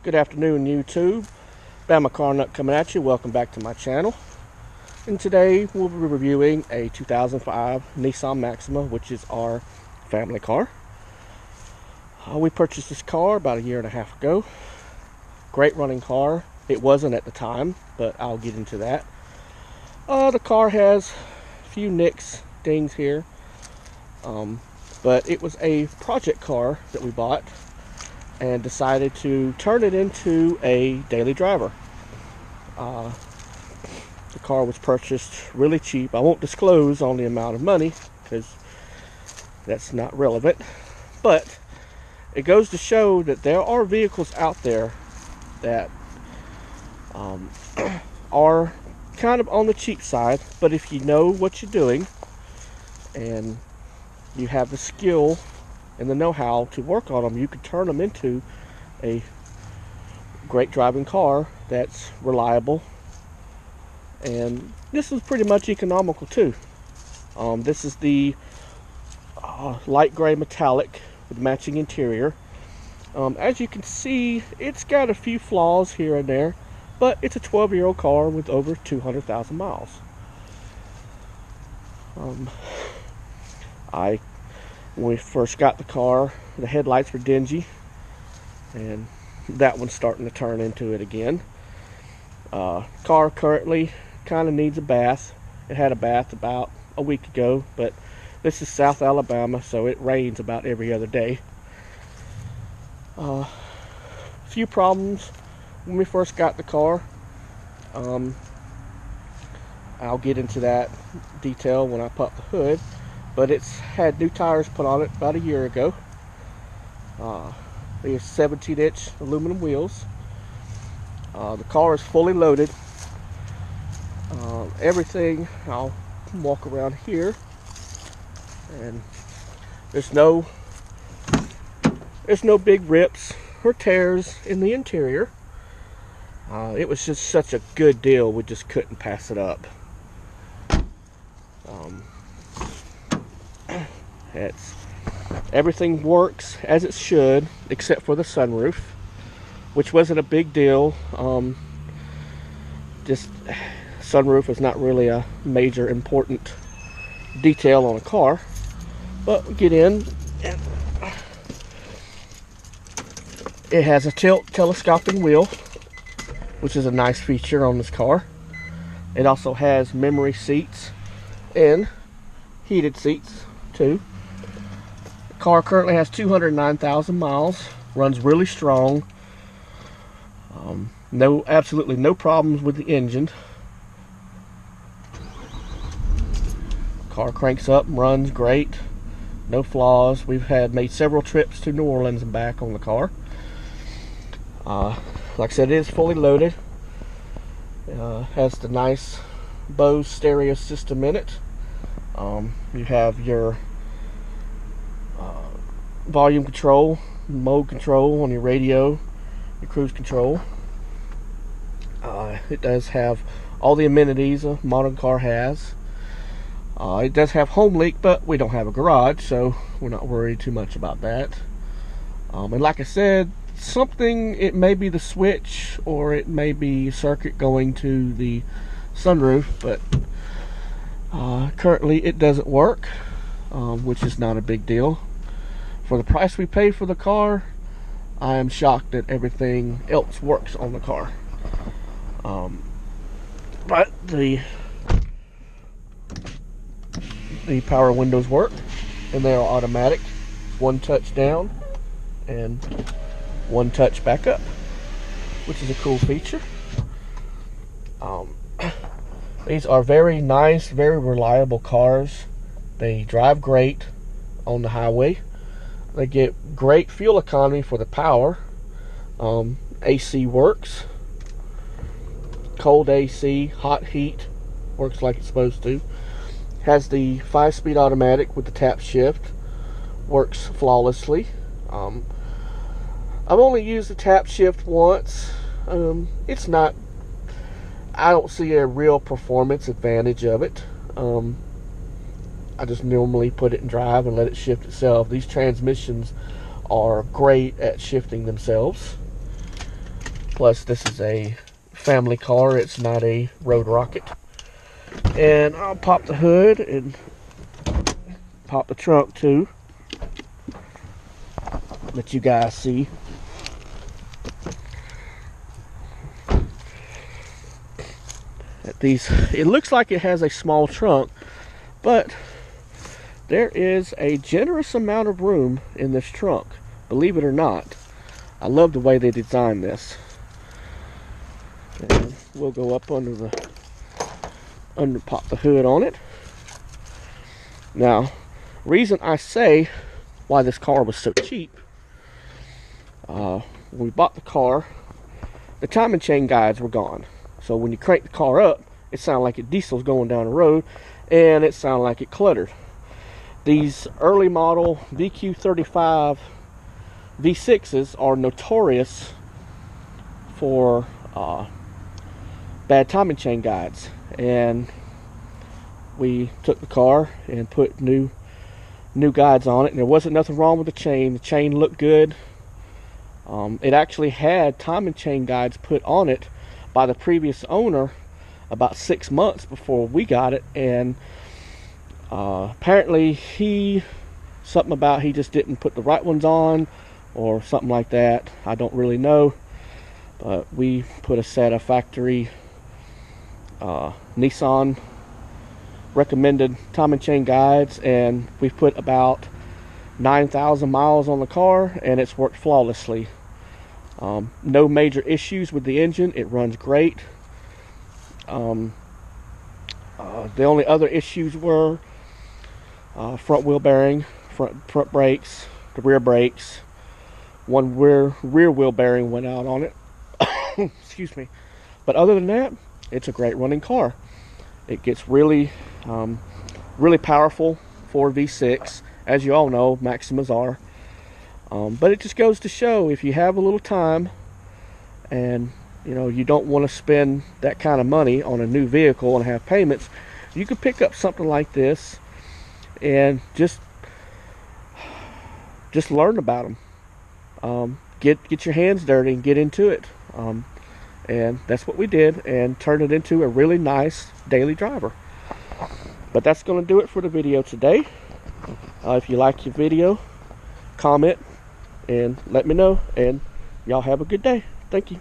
Good afternoon, YouTube. Bama Car Nut coming at you. Welcome back to my channel. And today we'll be reviewing a 2005 Nissan Maxima, which is our family car. We purchased this car about a year and a half ago. Great running car. It wasn't at the time, but I'll get into that. The car has a few nicks, dings here. But it was a project car that we bought and decided to turn it into a daily driver. The car was purchased really cheap. I won't disclose on the amount of money because that's not relevant, but it goes to show that there are vehicles out there that are kind of on the cheap side, but if you know what you're doing and you have the skill and the know-how to work on them, you could turn them into a great driving car that's reliable. And this is pretty much economical too. This is the light gray metallic with matching interior. As you can see, it's got a few flaws here and there, but it's a 12-year-old car with over 200,000 miles. When we first got the car, the headlights were dingy, and that one's starting to turn into it again. Car currently kind of needs a bath. It had a bath about a week ago, but this is South Alabama, so it rains about every other day. A few problems when we first got the car. I'll get into that detail when I pop the hood. But it's had new tires put on it about a year ago. They are 17-inch aluminum wheels. The car is fully loaded. Everything, I'll walk around here, and there's no big rips or tears in the interior. It was just such a good deal, we just couldn't pass it up. Everything works as it should, except for the sunroof, which wasn't a big deal. Just sunroof is not really a major important detail on a car. But we get in, and it has a telescoping wheel, which is a nice feature on this car. It also has memory seats and heated seats too. The car currently has 209,000 miles, runs really strong. Absolutely no problems with the engine. Car cranks up and runs great, no flaws. We've made several trips to New Orleans and back on the car. Like I said, it is fully loaded. Has the nice Bose stereo system in it. You have your volume control, mode control on your radio, your cruise control. It does have all the amenities a modern car has. It does have home leak, but we don't have a garage, so we're not worried too much about that. And like I said, it may be the switch, or it may be a circuit going to the sunroof, but currently it doesn't work, which is not a big deal. For the price we paid for the car, I am shocked that everything else works on the car. But the power windows work, and they are automatic. One touch down and one touch back up, which is a cool feature. These are very nice, very reliable cars. They drive great on the highway. They get great fuel economy for the power. AC works. Cold AC, hot heat, works like it's supposed to. Has the 5-speed automatic with the tap shift. Works flawlessly. I've only used the tap shift once. I don't see a real performance advantage of it. I just normally put it in drive and let it shift itself. These transmissions are great at shifting themselves. Plus, this is a family car. It's not a road rocket. And I'll pop the hood and pop the trunk too. Let you guys see. It looks like it has a small trunk, but there is a generous amount of room in this trunk, believe it or not. I love the way they designed this. And we'll go up pop the hood on it. Now, reason I say why this car was so cheap, when we bought the car, the timing chain guides were gone. So when you crank the car up, it sounded like a diesel's going down the road, and it sounded like it cluttered. These early model VQ35 V6s are notorious for bad timing chain guides, and we took the car and put new guides on it, and there wasn't nothing wrong with the chain. The chain looked good. It actually had timing chain guides put on it by the previous owner about 6 months before we got it, and apparently he just didn't put the right ones on or something like that. I don't really know, but we put a set of factory Nissan recommended timing chain guides, and we've put about 9,000 miles on the car, and it's worked flawlessly. No major issues with the engine. It runs great. The only other issues were front wheel bearing, front brakes, the rear brakes. One rear wheel bearing went out on it. Excuse me. But other than that, it's a great running car. It gets really powerful for V6, as you all know, Maximas are. But it just goes to show, if you have a little time and you don't want to spend that kind of money on a new vehicle and have payments, you could pick up something like this and just learn about them. Get your hands dirty and get into it. And that's what we did, and turned it into a really nice daily driver. But that's going to do it for the video today. If you like your video, comment and let me know, and y'all have a good day. Thank you.